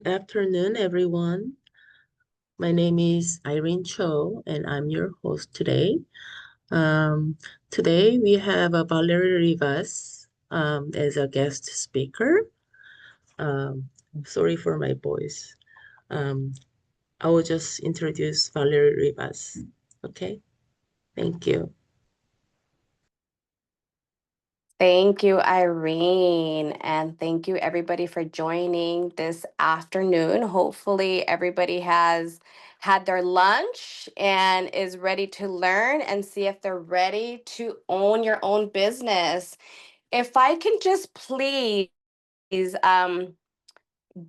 Afternoon, everyone. My name is Irene Cho, and I'm your host today. Um, Today, we have Valerie Rivas as a guest speaker. Sorry for my voice. Um, I will just introduce Valerie Rivas. Okay, thank you. Thank you, Irene. And thank you, everybody, for joining this afternoon. Hopefully, everybody has had their lunch and is ready to learn and see if they're ready to own your own business. If I can just please um,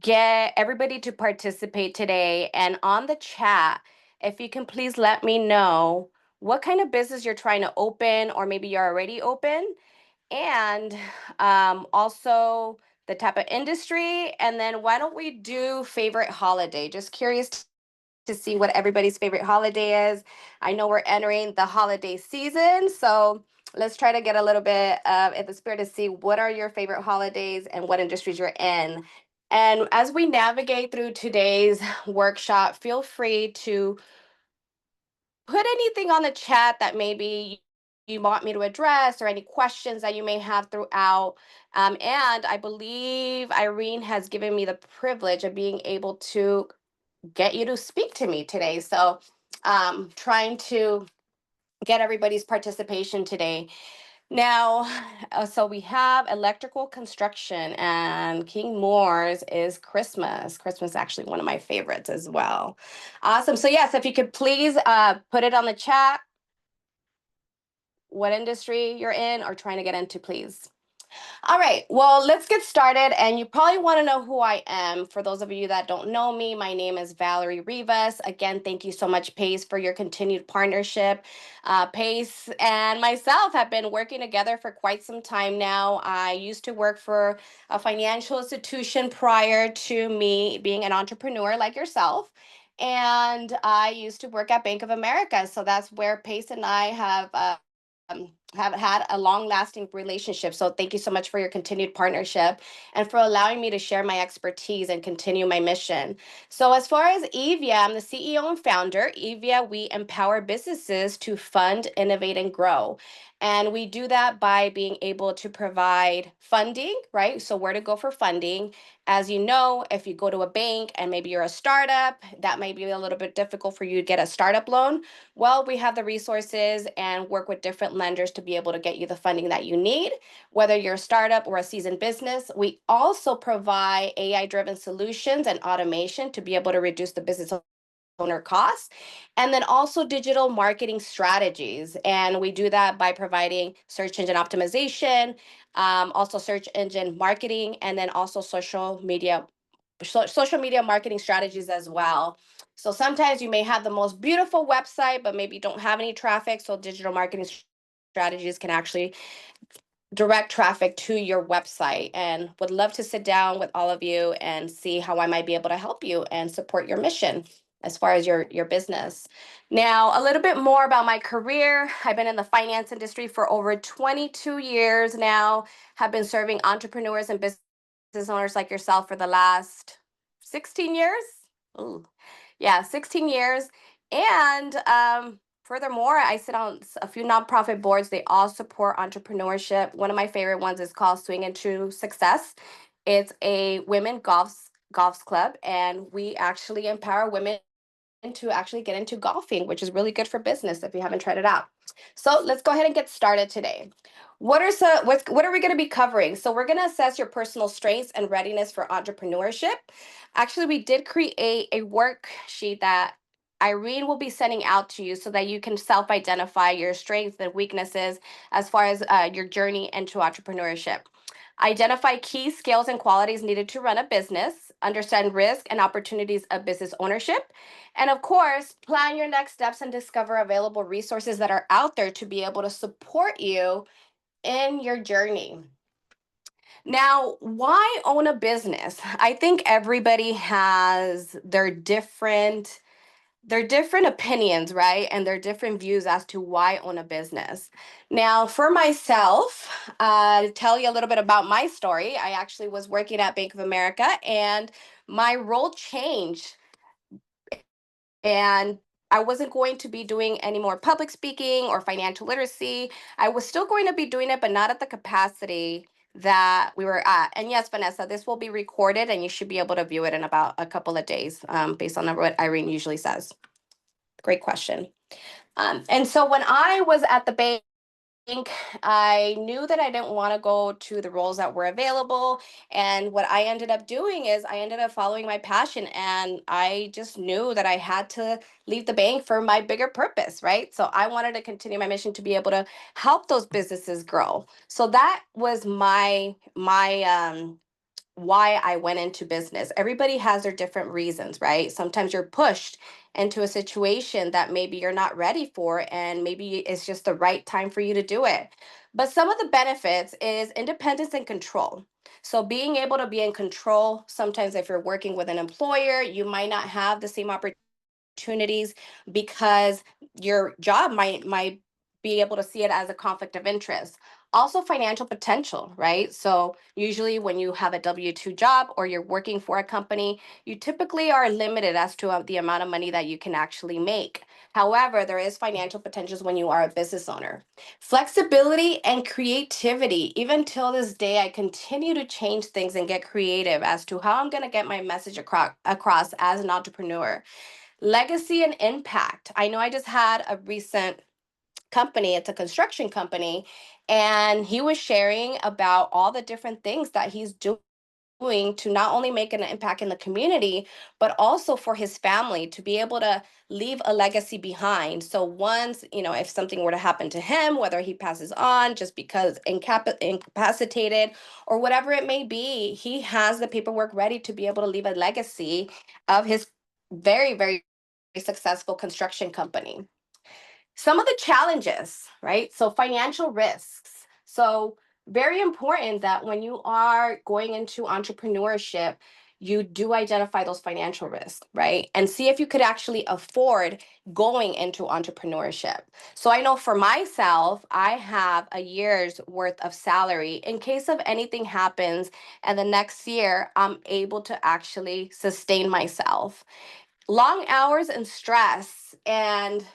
get everybody to participate today and on the chat, if you can please let me know what kind of business you're trying to open, or maybe you're already open, and also the type of industry. And then why don't we do favorite holiday? Just curious to see what everybody's favorite holiday is. I know we're entering the holiday season, so let's try to get a little bit in the spirit to see what are your favorite holidays and what industries you're in. And as we navigate through today's workshop, feel free to put anything on the chat that maybe you want me to address, or any questions that you may have throughout. And I believe Irene has given me the privilege of being able to get you to speak to me today. So trying to get everybody's participation today. Now, so we have electrical construction, and King Moore's is Christmas. Christmas is actually one of my favorites as well. Awesome. So yes, if you could please put it on the chat, what industry you're in or trying to get into, please. All right, well, let's get started. And you probably want to know who I am. For those of you that don't know me, my name is Valerie Rivas. Again, thank you so much, Pace, for your continued partnership. Pace and myself have been working together for quite some time now. I used to work for a financial institution prior to me being an entrepreneur like yourself. And I used to work at Bank of America. So that's where Pace and I have had a long lasting relationship. So thank you so much for your continued partnership and for allowing me to share my expertise and continue my mission. So, as far as Evia, I'm the CEO and founder. Evia, we empower businesses to fund, innovate, and grow. And we do that by being able to provide funding, right? So, where to go for funding. As you know, if you go to a bank and maybe you're a startup, that might be a little bit difficult for you to get a startup loan. Well, we have the resources and work with different lenders to be able to get you the funding that you need, whether you're a startup or a seasoned business. We also provide AI driven solutions and automation to be able to reduce the business owner costs, and then also digital marketing strategies. And we do that by providing search engine optimization, also search engine marketing, and then also social media marketing strategies as well. So sometimes you may have the most beautiful website, but maybe don't have any traffic. So digital marketing strategies can actually direct traffic to your website, and would love to sit down with all of you and see how I might be able to help you and support your mission as far as your business. Now, a little bit more about my career. I've been in the finance industry for over 22 years now, have been serving entrepreneurs and business owners like yourself for the last 16 years. Ooh, yeah, 16 years. And furthermore, I sit on a few nonprofit boards. They all support entrepreneurship. One of my favorite ones is called Swing Into Success. It's a women golfs club, and we actually empower women to actually get into golfing, which is really good for business if you haven't tried it out. So let's go ahead and get started today. What are we going to be covering? So we're going to assess your personal strengths and readiness for entrepreneurship. Actually, we did create a worksheet that Irene will be sending out to you so that you can self-identify your strengths and weaknesses as far as your journey into entrepreneurship. Identify key skills and qualities needed to run a business, understand risk and opportunities of business ownership, and of course, plan your next steps and discover available resources that are out there to be able to support you in your journey. Now, why own a business? I think everybody has their different they're different opinions, right? And they're different views as to why own a business. Now, for myself, to tell you a little bit about my story, I actually was working at Bank of America and my role changed. And I wasn't going to be doing any more public speaking or financial literacy. I was still going to be doing it, but not at the capacity that we were at. And yes, Vanessa, this will be recorded and you should be able to view it in about a couple of days, based on what Irene usually says. Great question. And so when I was at the bank, I knew that I didn't want to go to the roles that were available. And what I ended up doing is I ended up following my passion. And I just knew that I had to leave the bank for my bigger purpose, right? So I wanted to continue my mission to be able to help those businesses grow. So that was my why I went into business. Everybody has their different reasons, right? Sometimes you're pushed into a situation that maybe you're not ready for, and maybe it's just the right time for you to do it. But some of the benefits is independence and control. So being able to be in control, sometimes if you're working with an employer, you might not have the same opportunities because your job might be able to see it as a conflict of interest. Also financial potential, right? So usually when you have a W-2 job or you're working for a company, you typically are limited as to the amount of money that you can actually make. However, there is financial potentials when you are a business owner. Flexibility and creativity. Even till this day, I continue to change things and get creative as to how I'm going to get my message across as an entrepreneur. Legacy and impact. I know I just had a recent company, it's a construction company, and he was sharing about all the different things that he's doing to not only make an impact in the community, but also for his family to be able to leave a legacy behind. So once, if something were to happen to him, whether he passes on just because incapacitated or whatever it may be, he has the paperwork ready to be able to leave a legacy of his very, very successful construction company. Some of the challenges, right? So financial risks. So very important that when you are going into entrepreneurship, you do identify those financial risks, right? And see if you could actually afford going into entrepreneurship. So I know for myself, I have a year's worth of salary in case of anything happens, and the next year I'm able to actually sustain myself. Long hours and stress. And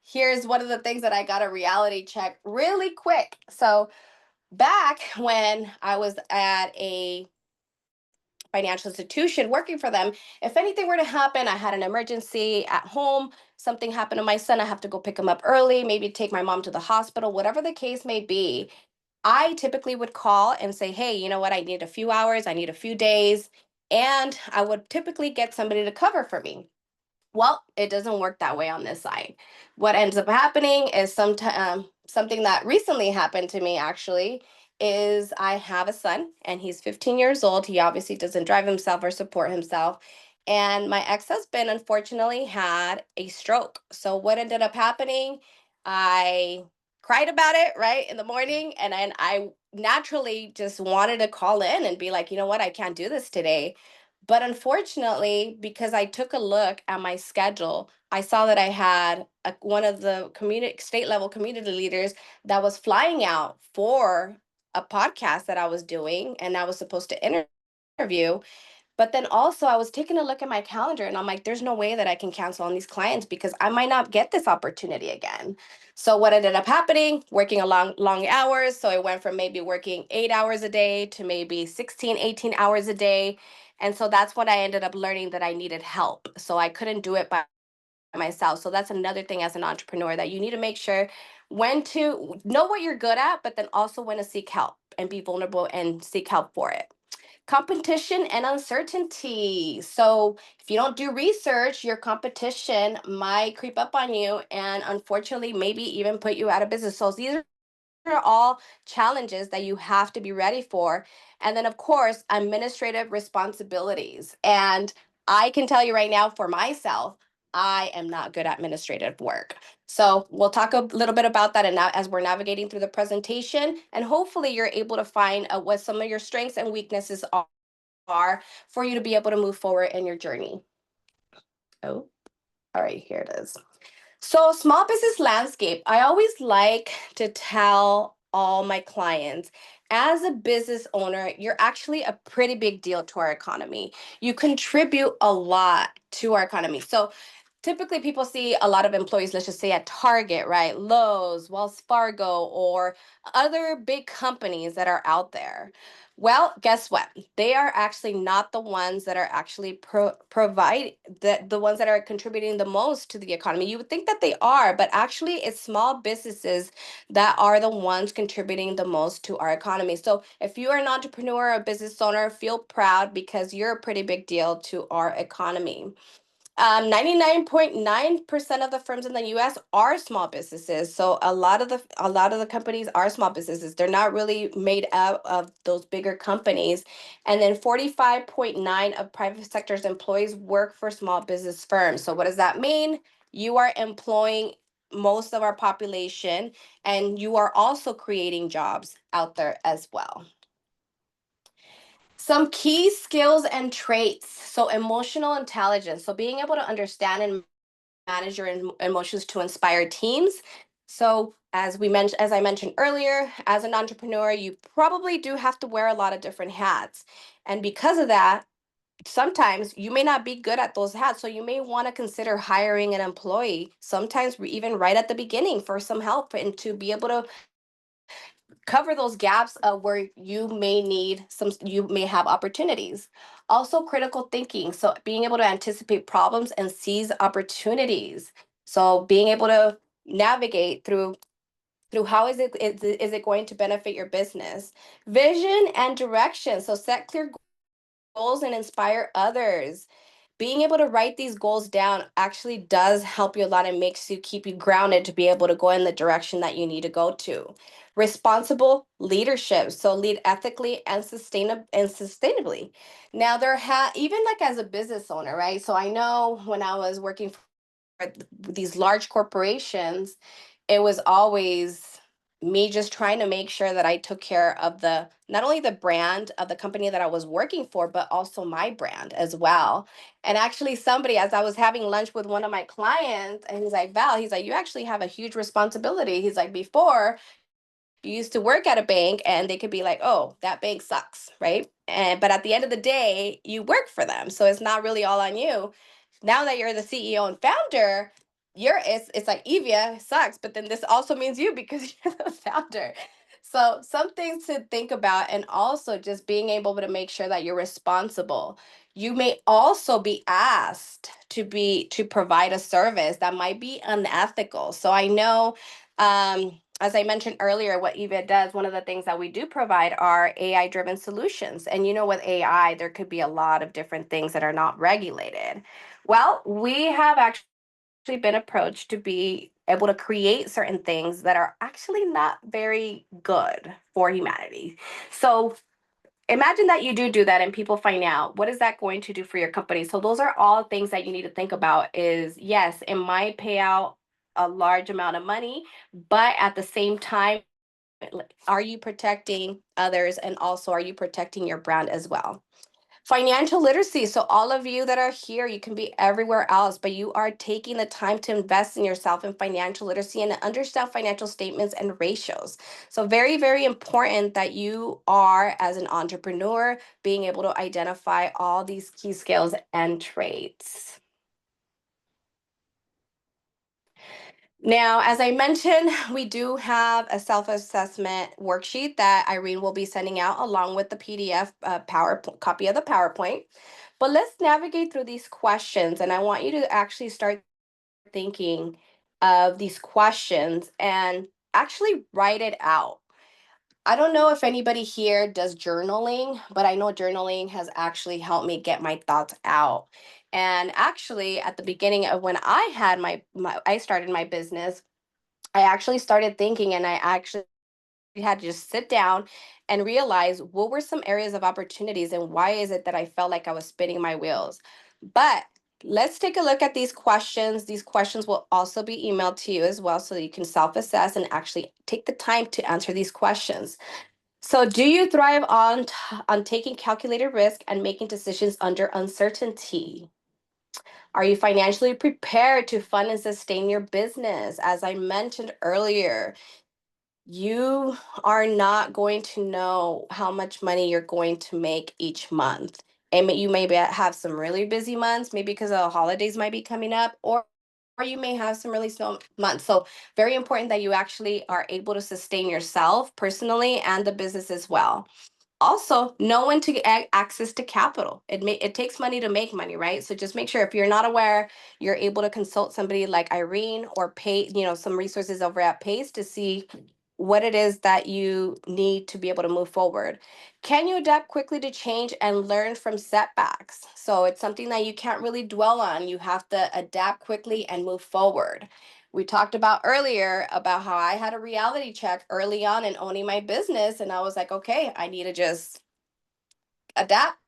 here's one of the things that I got a reality check really quick. So, back when I was at a financial institution working for them, if anything were to happen, I had an emergency at home, something happened to my son, I have to go pick him up early, maybe take my mom to the hospital, whatever the case may be, I typically would call and say, hey, you know what? I need a few hours, I need a few days. And I would typically get somebody to cover for me. Well, it doesn't work that way on this side. What ends up happening is something that recently happened to me actually is I have a son and he's 15 years old. He obviously doesn't drive himself or support himself. And my ex-husband unfortunately had a stroke. So what ended up happening, I cried about it right in the morning, and then I naturally just wanted to call in and be like, you know what, I can't do this today. But unfortunately, because I took a look at my schedule, I saw that I had one of the community state level community leaders that was flying out for a podcast that I was doing and I was supposed to interview. But then also, I was taking a look at my calendar and I'm like, there's no way that I can cancel on these clients because I might not get this opportunity again. So, what ended up happening, working a long hours. So, it went from maybe working 8 hours a day to maybe 16, 18 hours a day. And so, that's when I ended up learning that I needed help. So, I couldn't do it by myself. So, that's another thing as an entrepreneur that you need to make sure when to know what you're good at, but then also when to seek help and be vulnerable and seek help for it. Competition and uncertainty. So, if you don't do research, your competition might creep up on you and unfortunately, maybe even put you out of business. So, these are all challenges that you have to be ready for. And then, of course, administrative responsibilities. And I can tell you right now for myself, I am not good at administrative work. So we'll talk a little bit about that and now as we're navigating through the presentation, and hopefully you're able to find what some of your strengths and weaknesses are for you to be able to move forward in your journey. Oh, All right, here it is. So, small business landscape, I always like to tell all my clients, as a business owner, you're actually a pretty big deal to our economy. You contribute a lot to our economy. So, typically people see a lot of employees, let's just say at Target, right? Lowe's, Wells Fargo, or other big companies that are out there. Well, guess what? They are actually not the ones that are actually provide the ones that are contributing the most to the economy. You would think that they are, but actually it's small businesses that are the ones contributing the most to our economy. So if you are an entrepreneur or a business owner, feel proud because you're a pretty big deal to our economy. 99.9% of the firms in the US are small businesses. So a lot of the companies are small businesses. They're not really made up of those bigger companies. And then 45.9 of private sector's employees work for small business firms. So what does that mean? You are employing most of our population, and you are also creating jobs out there as well. Some key skills and traits. So, emotional intelligence. So, being able to understand and manage your emotions to inspire teams. So, as I mentioned earlier, as an entrepreneur, you probably do have to wear a lot of different hats. And because of that, sometimes you may not be good at those hats. So, you may want to consider hiring an employee, sometimes even right at the beginning for some help and to be able to cover those gaps of where you may have opportunities. Also, critical thinking, so being able to anticipate problems and seize opportunities. So being able to navigate through how is it going to benefit your business. Vision and direction, so set clear goals and inspire others. Being able to write these goals down actually does help you a lot and makes you keep you grounded to be able to go in the direction that you need to go to. Responsible leadership, so lead ethically and sustainably. Now even like as a business owner, right? So I know when I was working for these large corporations, it was always me just trying to make sure that I took care of the not only the brand of the company that I was working for, but also my brand as well. And actually, somebody, as I was having lunch with one of my clients, and he's like, Val, he's like, you actually have a huge responsibility. He's like, before you used to work at a bank and they could be like, oh, that bank sucks, right? And but at the end of the day, you work for them. So it's not really all on you. Now that you're the CEO and founder, it's like Evia sucks, but then this also means you because you're the founder. So some things to think about, and also just being able to make sure that you're responsible. You may also be asked to provide a service that might be unethical. So I know, as I mentioned earlier, what Eva does, one of the things that we do provide are AI driven solutions. And with AI, there could be a lot of different things that are not regulated. Well, we have actually been approached to be able to create certain things that are actually not very good for humanity. So imagine that you do that and people find out. What is that going to do for your company? So those are all things that you need to think about is, yes, it might pay out a large amount of money, but at the same time, are you protecting others, and also are you protecting your brand as well? Financial literacy. So, all of you that are here, you can be everywhere else, but you are taking the time to invest in yourself in financial literacy and understand financial statements and ratios. So, very, very important that you are, as an entrepreneur, being able to identify all these key skills and traits. Now, as I mentioned, we do have a self-assessment worksheet that Irene will be sending out along with the PDF power copy of the PowerPoint. But let's navigate through these questions, and I want you to actually start thinking of these questions and actually write it out. I don't know if anybody here does journaling, but I know journaling has actually helped me get my thoughts out. And actually, at the beginning of when I had I started my business, I actually started thinking, and I actually had to just sit down and realize what were some areas of opportunities and why is it that I felt like I was spinning my wheels. But let's take a look at these questions. These questions will also be emailed to you as well, so that you can self-assess and actually take the time to answer these questions. So, do you thrive on taking calculated risk and making decisions under uncertainty? Are you financially prepared to fund and sustain your business? As I mentioned earlier, you are not going to know how much money you're going to make each month. And you may have some really busy months, maybe because the holidays might be coming up, or you may have some really slow months. So very important that you actually are able to sustain yourself personally and the business as well. Also, know when to get access to capital. It takes money to make money, right? So just make sure, if you're not aware, you're able to consult somebody like Irene, or pay, some resources over at Pace to see what it is that you need to be able to move forward. Can you adapt quickly to change and learn from setbacks? So it's something that you can't really dwell on. You have to adapt quickly and move forward. We talked about earlier about how I had a reality check early on in owning my business, and I was like, okay, I need to just adapt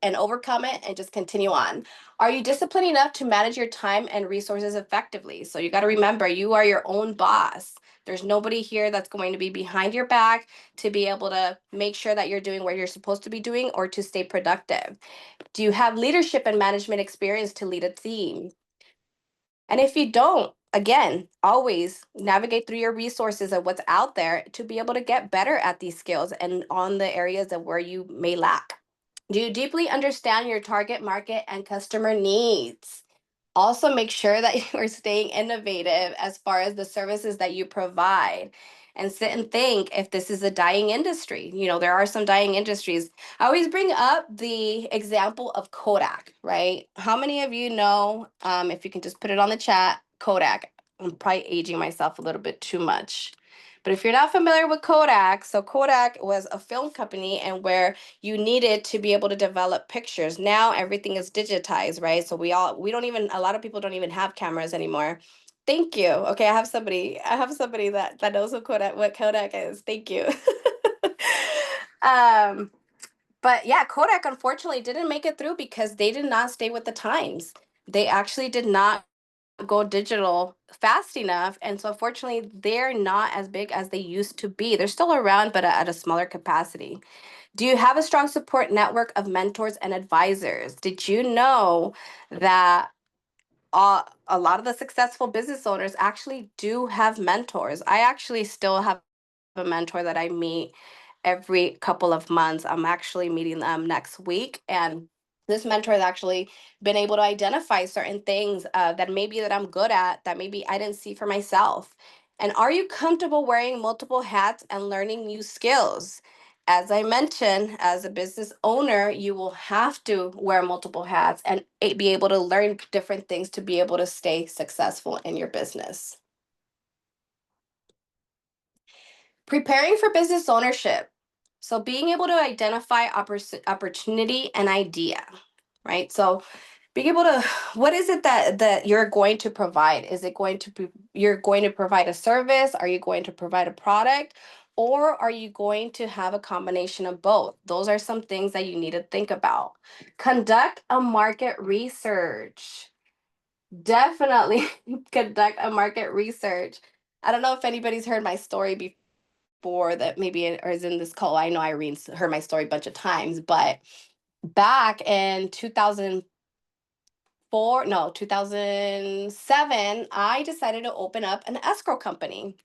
and overcome it and just continue on. Are you disciplined enough to manage your time and resources effectively? So you got to remember, you are your own boss. There's nobody here that's going to be behind your back to be able to make sure that you're doing what you're supposed to be doing or to stay productive. Do you have leadership and management experience to lead a team? And if you don't, again, always navigate through your resources of what's out there to be able to get better at these skills and on the areas of where you may lack. Do you deeply understand your target market and customer needs? Also, make sure that you are staying innovative as far as the services that you provide. And sit and think, if this is a dying industry. There are some dying industries. I always bring up the example of Kodak, right? How many of you know, if you can just put it on the chat, Kodak? I'm probably aging myself a little bit too much. But if you're not familiar with Kodak, so Kodak was a film company, and where you needed to be able to develop pictures. Now everything is digitized, right? So we don't even, a lot of people don't even have cameras anymore. Thank you. Okay, I have somebody that knows what Kodak is. Thank you. um, but yeah, Kodak unfortunately didn't make it through because they did not stay with the times. They actually did not go digital fast enough, and so unfortunately they're not as big as they used to be. They're still around, but at a smaller capacity. Do you have a strong support network of mentors and advisors? Did you know that a lot of the successful business owners actually do have mentors? I actually still have a mentor that I meet every couple of months. I'm actually meeting them next week, and this mentor has actually been able to identify certain things that I'm good at that maybe I didn't see for myself. And are you comfortable wearing multiple hats and learning new skills? As I mentioned, as a business owner, you will have to wear multiple hats and be able to learn different things to be able to stay successful in your business. Preparing for business ownership. So being able to identify opportunity and idea, right? So being able to, what is it that you're going to provide? Is it going to be, you're going to provide a service? Are you going to provide a product? Or are you going to have a combination of both? Those are some things that you need to think about. Conduct a market research. Definitely conduct a market research. I don't know if anybody's heard my story before, that maybe or is in this call. I know Irene's heard my story a bunch of times, but back in 2007, I decided to open up an escrow company.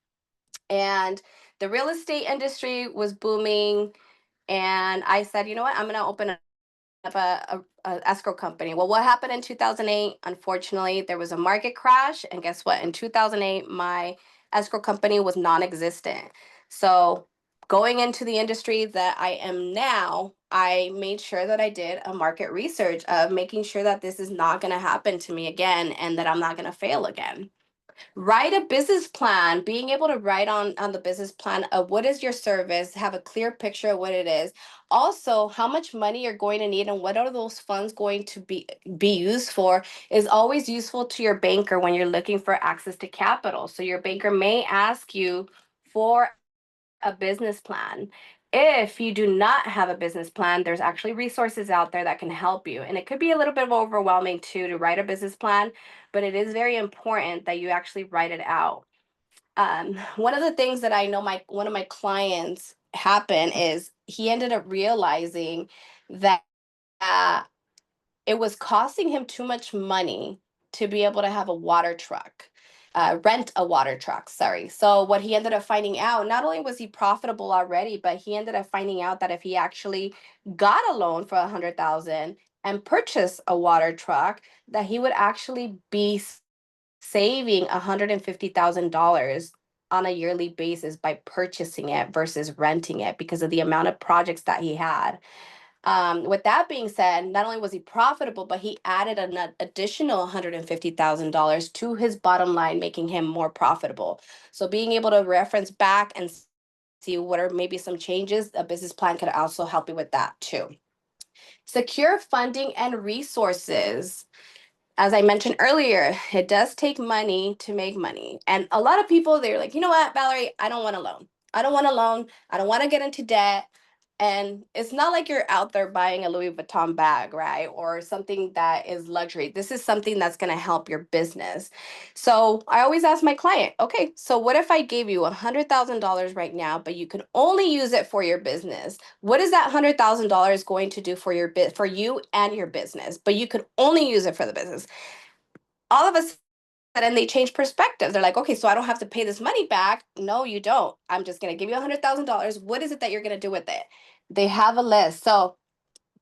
And the real estate industry was booming. And I said, you know what, I'm going to open up a escrow company. Well, what happened in 2008? Unfortunately, there was a market crash. And guess what? In 2008, my escrow company was non existent. So going into the industry that I am now, I made sure that I did a market research of making sure that this is not going to happen to me again and that I'm not going to fail again. Write a business plan. Being able to write on the business plan of what is your service, have a clear picture of what it is. Also, how much money you're going to need and what are those funds going to be used for is always useful to your banker when you're looking for access to capital. So your banker may ask you for a business plan. If you do not have a business plan, there's actually resources out there that can help you. And it could be a little bit overwhelming too to write a business plan, but it is very important that you actually write it out. One of the things that I know one of my clients happen is he ended up realizing that it was costing him too much money to be able to have a water truck, rent a water truck, sorry. So what he ended up finding out, not only was he profitable already, but he ended up finding out that if he actually got a loan for 100,000 and purchased a water truck, that he would actually be saving $150,000 on a yearly basis by purchasing it versus renting it because of the amount of projects that he had. With that being said, not only was he profitable, but he added an additional $150,000 to his bottom line, making him more profitable. So being able to reference back and see what are maybe some changes, a business plan could also help you with that too. Secure funding and resources. As I mentioned earlier, it does take money to make money. And a lot of people, they're like, you know what, Valerie, I don't want a loan. I don't want a loan. I don't want to get into debt. And it's not like you're out there buying a Louis Vuitton bag, right? Or something that is luxury. This is something that's going to help your business. So I always ask my client, okay, so what if I gave you $100,000 right now, but you can only use it for your business? What is that $100,000 going to do for for you and your business? But you could only use it for the business. All of a sudden they change perspectives. They're like, okay, so I don't have to pay this money back. No, you don't. I'm just going to give you $100,000. What is it that you're going to do with it? They have a list. So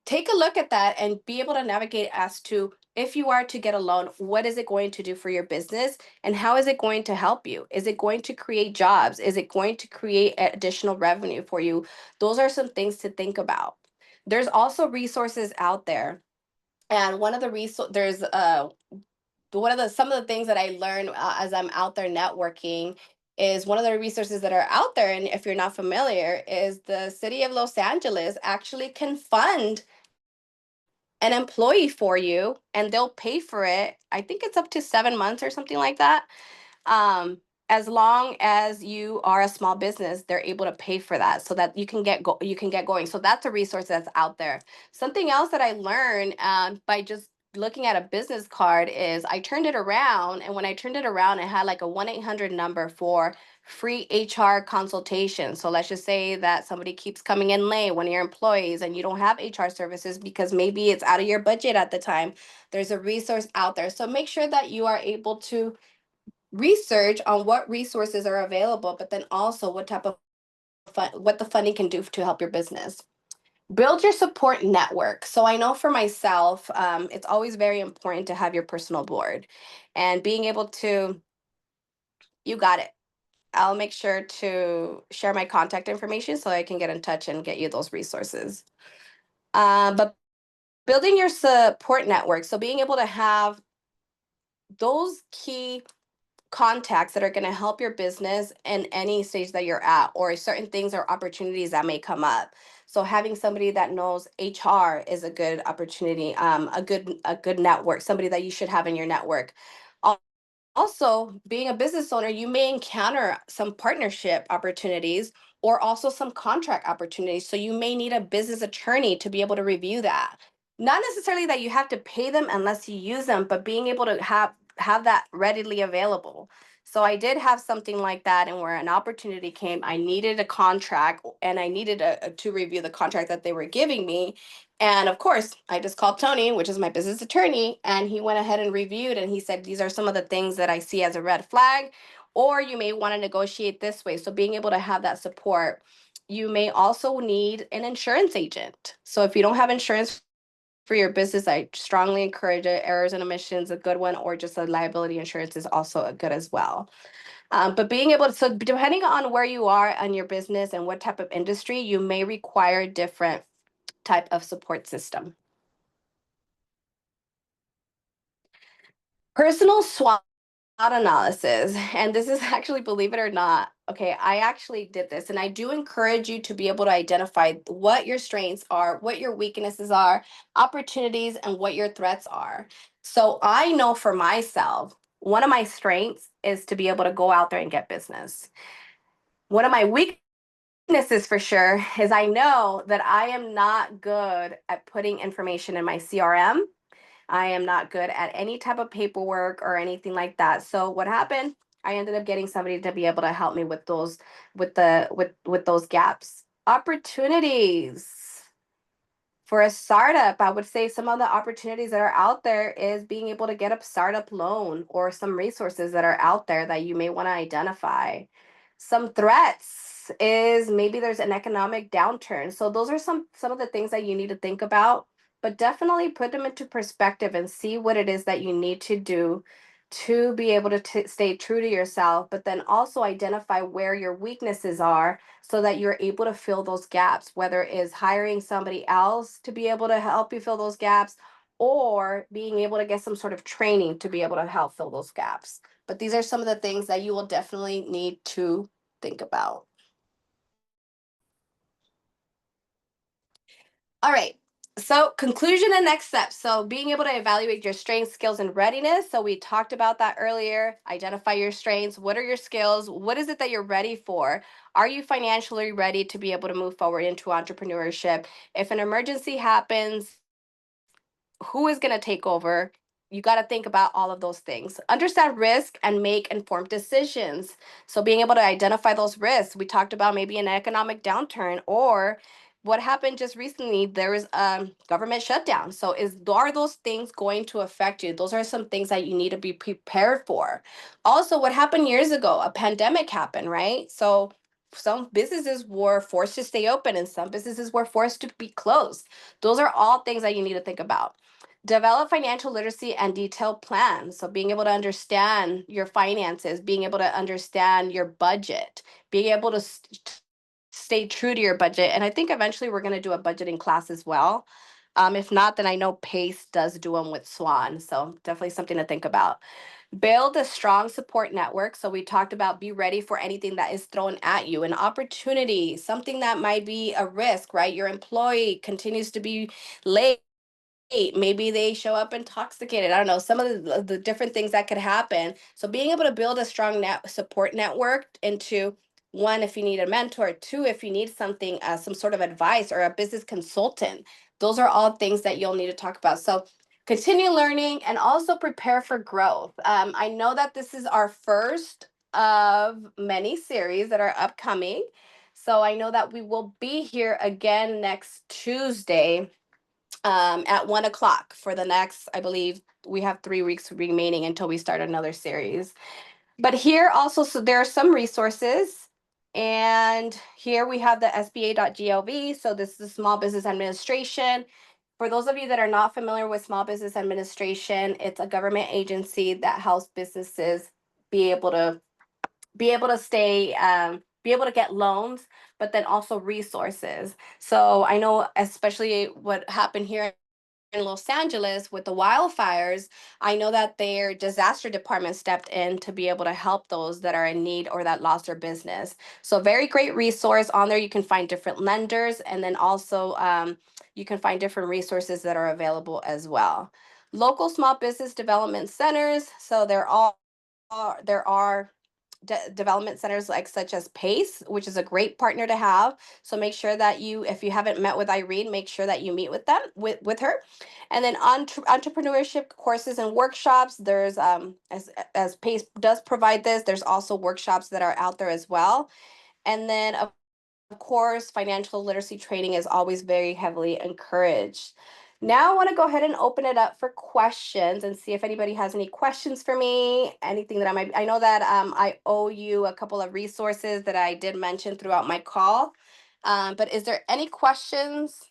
take a look at that and be able to navigate as to if you are to get a loan, what is it going to do for your business and how is it going to help you? Is it going to create jobs? Is it going to create additional revenue for you? Those are some things to think about. There's also resources out there. And one of the there's some of the things that I learned as I'm out there networking is one of the resources that are out there. And if you're not familiar, is the city of Los Angeles actually can fund an employee for you and they'll pay for it. I think it's up to 7 months or something like that. Um, as long as you are a small business, they're able to pay for that so that you can get going. So that's a resource that's out there. Something else that I learned by just looking at a business card is I turned it around, and when I turned it around, it had like a 1-800 number for free HR consultation. So let's just say that somebody keeps coming in late, one of your employees, and you don't have HR services because maybe it's out of your budget at the time. There's a resource out there. So make sure that you are able to research on what resources are available, but then also what type of what the funding can do to help your business. Build your support network. So I know for myself, it's always very important to have your personal board and being able to, you got it. I'll make sure to share my contact information so I can get in touch and get you those resources. But building your support network. So being able to have those key contacts that are going to help your business in any stage that you're at, or certain things or opportunities that may come up. So having somebody that knows HR is a good opportunity, a good network, somebody that you should have in your network. Also, being a business owner, you may encounter some partnership opportunities or also some contract opportunities. So you may need a business attorney to be able to review that. Not necessarily that you have to pay them unless you use them, but being able to have that readily available. So I did have something like that, and where an opportunity came, I needed a contract and I needed to review the contract that they were giving me. And of course, I just called Tony, which is my business attorney, and he went ahead and reviewed, and he said, these are some of the things that I see as a red flag, or you may want to negotiate this way. So being able to have that support. You may also need an insurance agent. So if you don't have insurance for your business, I strongly encourage it. Errors and omissions, a good one, or just a liability insurance is also a good as well. But being able to, so depending on where you are on your business and what type of industry, you may require different type of support system. Personal SWOT analysis, and this is actually, believe it or not, okay, I actually did this, and I do encourage you to be able to identify what your strengths are, what your weaknesses are, opportunities, and what your threats are. So I know for myself, one of my strengths is to be able to go out there and get business. One of my weaknesses for sure is I know that I am not good at putting information in my CRM. I am not good at any type of paperwork or anything like that. So what happened? I ended up getting somebody to be able to help me with those, with those gaps. Opportunities. For a startup, I would say some of the opportunities that are out there is being able to get a startup loan or some resources that are out there that you may want to identify. Some threats is maybe there's an economic downturn. So those are some of the things that you need to think about, but definitely put them into perspective and see what it is that you need to do to be able to stay true to yourself, but then also identify where your weaknesses are so that you're able to fill those gaps, whether it is hiring somebody else to be able to help you fill those gaps or being able to get some sort of training to be able to help fill those gaps. But these are some of the things that you will definitely need to think about. All right. So, conclusion and next steps. So, being able to evaluate your strengths, skills, and readiness. So, we talked about that earlier. Identify your strengths. What are your skills? What is it that you're ready for? Are you financially ready to be able to move forward into entrepreneurship? If an emergency happens, who is going to take over? You got to think about all of those things. Understand risk and make informed decisions. So being able to identify those risks, we talked about maybe an economic downturn or what happened just recently, there was a government shutdown. So are those things going to affect you? Those are some things that you need to be prepared for. Also, what happened years ago? A pandemic happened, right? So some businesses were forced to stay open and some businesses were forced to be closed. Those are all things that you need to think about. Develop financial literacy and detailed plans. So being able to understand your finances, being able to understand your budget, being able to stay true to your budget. And I think eventually we're going to do a budgeting class as well. If not, then I know Pace does do them with Swan. So definitely something to think about. Build a strong support network. So we talked about be ready for anything that is thrown at you, an opportunity, something that might be a risk, right? Your employee continues to be late. Maybe they show up intoxicated. I don't know, some of the different things that could happen. So being able to build a strong support network into one, if you need a mentor, two, if you need something, some sort of advice or a business consultant, those are all things that you'll need to talk about. So continue learning and also prepare for growth. I know that this is our first of many series that are upcoming. So I know that we will be here again next Tuesday at 1 o'clock for the next, I believe we have 3 weeks remaining until we start another series. But here also, so there are some resources. And here we have the SBA.gov. So this is the Small Business Administration. For those of you that are not familiar with Small Business Administration, it's a government agency that helps businesses be able to be able to get loans, but then also resources. So I know, especially what happened here in Los Angeles with the wildfires, I know that their disaster department stepped in to be able to help those that are in need or that lost their business. So very great resource on there. You can find different lenders, and then also you can find different resources that are available as well. Local small business development centers. So there are development centers like such as Pace, which is a great partner to have. So make sure that you, if you haven't met with Irene, make sure that you meet with them, with her. And then entrepreneurship courses and workshops. There's as Pace does provide this, there's also workshops that are out there as well. And then of course, financial literacy training is always very heavily encouraged. Now I want to go ahead and open it up for questions and see if anybody has any questions for me, anything that I know that I owe you a couple of resources that I did mention throughout my call. But is there any questions?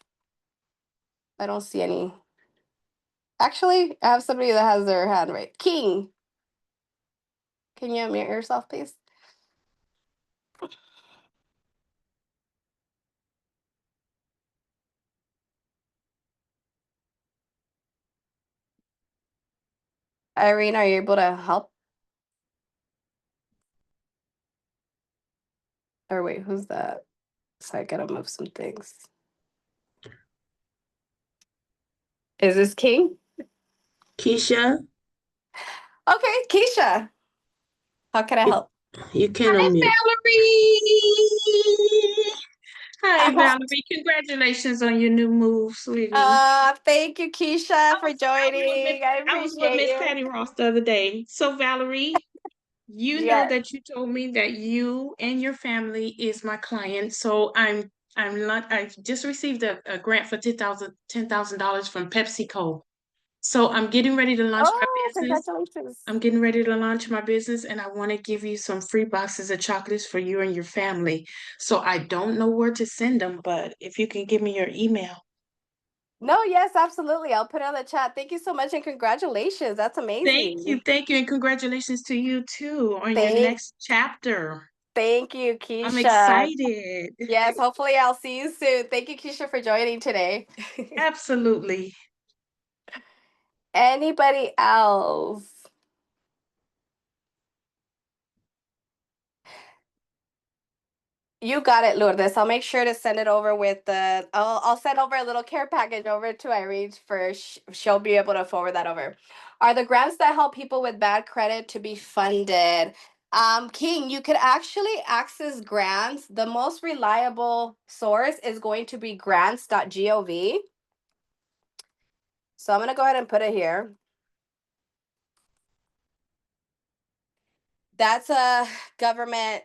I don't see any. Actually, I have somebody that has their hand right. King, can you unmute yourself, please? Irene, are you able to help? Or wait, who's that? So I gotta move some things. Is this King? Keisha, Okay, Keisha, how can I you, help? you can Hi, unmute. Valerie. Hi, Uh, Valerie. Congratulations on your new move, sweetie. thank you, Keisha, for I joining. I I was with appreciate Miss you. Patty Ross the other day. So, Valerie, you know Yes. that you told me that you and your family is my client. So I'm I just received a grant for $10,000 from PepsiCo. So I'm getting ready to launch my Oh, business. congratulations. I'm getting ready to launch my business, and I want to give you some free boxes of chocolates for you and your family. So I don't know where to send them, but if you can give me your email. No, yes, absolutely. I'll put it on the chat. Thank you so much and congratulations. That's amazing. Thank you, and congratulations to you too on your Thank, next chapter. thank you, I'm Keisha. excited. Yes, hopefully I'll see you soon. Thank you, Keisha, for joining today. Absolutely. Anybody else? You got it, Lourdes. I'll make sure to send it over with the. I'll send over a little care package over to Irene for. She'll be able to forward that over. Are the grants that help people with bad credit to be funded? King, you could actually access grants. The most reliable source is going to be grants.gov. So I'm gonna go ahead and put it here. That's a government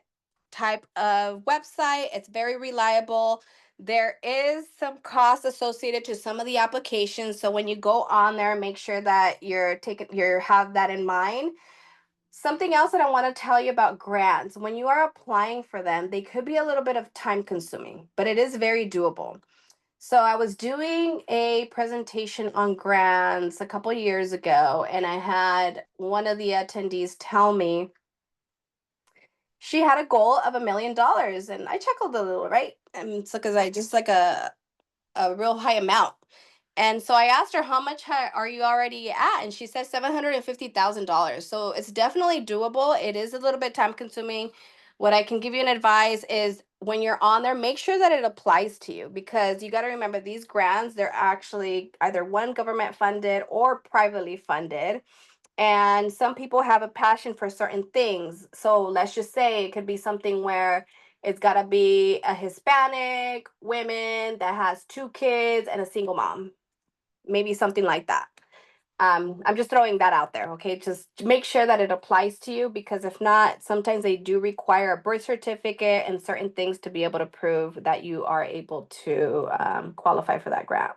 type of website. It's very reliable. There is some cost associated to some of the applications. So when you go on there, make sure that you have that in mind. Something else that I want to tell you about grants, when you are applying for them, they could be a little bit of time consuming, but it is very doable. So I was doing a presentation on grants a couple years ago, and I had one of the attendees tell me she had a goal of $1 million, and I chuckled a little, right? And so because I just like a real high amount. And so I asked her, how much are you already at? And she said $750,000. So it's definitely doable. It is a little bit time consuming. What I can give you an advice is when you're on there, make sure that it applies to you, because you got to remember these grants, they're actually either one government funded or privately funded. And some people have a passion for certain things. So let's just say it could be something where it's got to be a Hispanic woman that has 2 kids and a single mom, maybe something like that. I'm just throwing that out there, okay? Just make sure that it applies to you, because if not, sometimes they do require a birth certificate and certain things to be able to prove that you are able to qualify for that grant.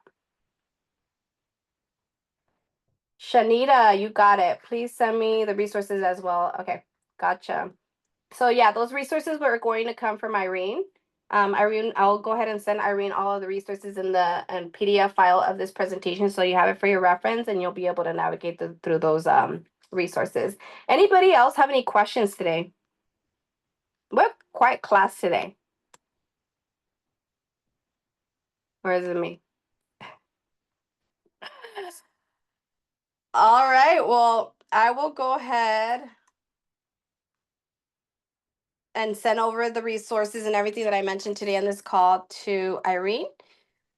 Shanita, you got it. Please send me the resources as well. Okay, gotcha. So yeah, those resources were going to come from Irene. Irene, I'll go ahead and send Irene all of the resources in the PDF file of this presentation, so you have it for your reference, and you'll be able to navigate through those resources. Anybody else have any questions today? What quiet class today? Or is it me? All right, well, I will go ahead and send over the resources and everything that I mentioned today on this call to Irene.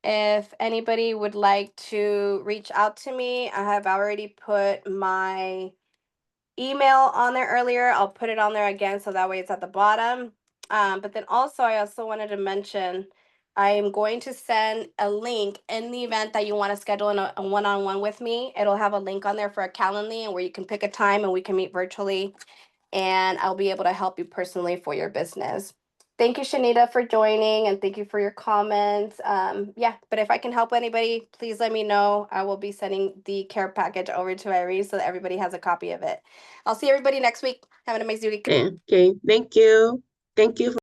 If anybody would like to reach out to me, I have already put my email on there earlier. I'll put it on there again, so that way it's at the bottom. But then also, I also wanted to mention, I am going to send a link in the event that you want to schedule a one-on-one with me. It'll have a link on there for a Calendly, and where you can pick a time and we can meet virtually, and I'll be able to help you personally for your business. Thank you, Shanita, for joining, and thank you for your comments. Yeah, but if I can help anybody, please let me know. I will be sending the care package over to Irene so that everybody has a copy of it. I'll see everybody next week. Have an amazing week. Okay, thank you. Thank you.